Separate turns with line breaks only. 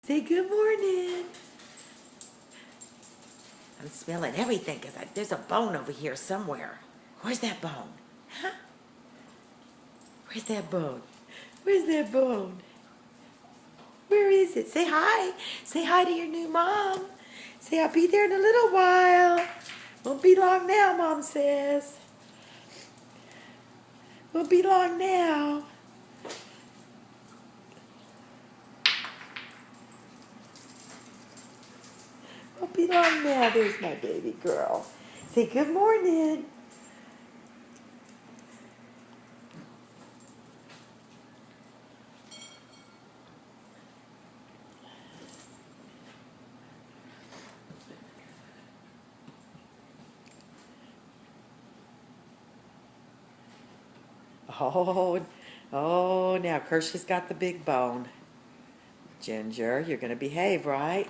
Say good morning. I'm smelling everything because there's a bone over here somewhere. Where's that bone? Huh? Where's that bone? Where's that bone? Where is it? Say hi. Say hi to your new mom. Say I'll be there in a little while. Won't be long now, Mom says. Won't be long now. Won't be long now. There's my baby girl. Say good morning. Oh, now Kersha's got the big bone. Ginger, you're going to behave, right?